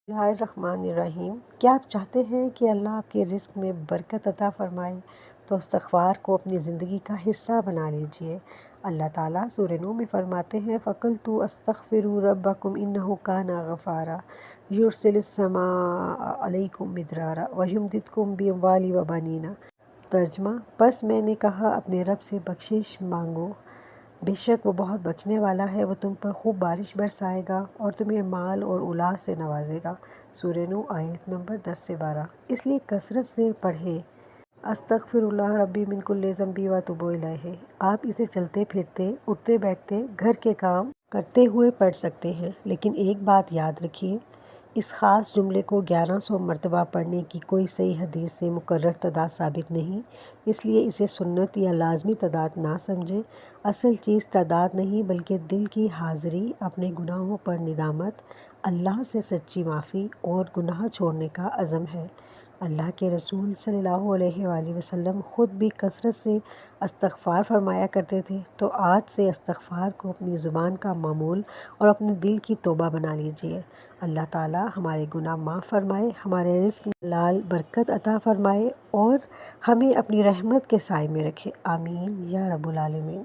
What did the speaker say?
بسم اللہ الرحمن الرحیم۔ کیا آپ چاہتے ہیں کہ اللہ آپ کے رزق میں برکت عطا فرمائے تو استغفار کو اپنی زندگی کا حصہ بنا لیجئے۔ اللہ تعالیٰ سورہ نور میں فرماتے ہیں فَقُلْتُ اسْتَغْفِرُوا رَبَّكُمْ إِنَّهُ كَانَ غَفَّارًا يُرْسِلِ السَّمَاءَ عَلَيْكُمْ مِدْرَارًا وَيُمْدِدْكُمْ بِأَمْوَالٍ وَبَنِينَ۔ ترجمہ: پس میں نے کہا اپنے رب سے بخشش مانگو، بے شک وہ بہت بخشنے والا ہے، وہ تم پر خوب بارش برسائے گا اور تمہیں مال اور اولاد سے نوازے گا۔ سورہ نور آیت نمبر 10 سے 12۔ اس لیے کثرت سے پڑھیں استغفر اللہ ربی من کل ذنب واتوب الیہ۔ آپ اسے چلتے پھرتے، اٹھتے بیٹھتے، گھر کے کام کرتے ہوئے پڑھ سکتے ہیں، لیکن ایک بات یاد رکھیے، اس خاص جملے کو 1100 مرتبہ پڑھنے کی کوئی صحیح حدیث سے مقرر تعداد ثابت نہیں، اس لیے اسے سنت یا لازمی تعداد نہ سمجھیں۔ اصل چیز تعداد نہیں بلکہ دل کی حاضری، اپنے گناہوں پر ندامت، اللہ سے سچی معافی اور گناہ چھوڑنے کا عزم ہے۔ اللہ کے رسول صلی اللہ علیہ وآلہ وسلم خود بھی کثرت سے استغفار فرمایا کرتے تھے، تو آج سے استغفار کو اپنی زبان کا معمول اور اپنے دل کی توبہ بنا لیجئے۔ اللہ تعالیٰ ہمارے گناہ معاف فرمائے، ہمارے رزق میں حلال برکت عطا فرمائے اور ہمیں اپنی رحمت کے سائے میں رکھے، آمین یا رب العالمین۔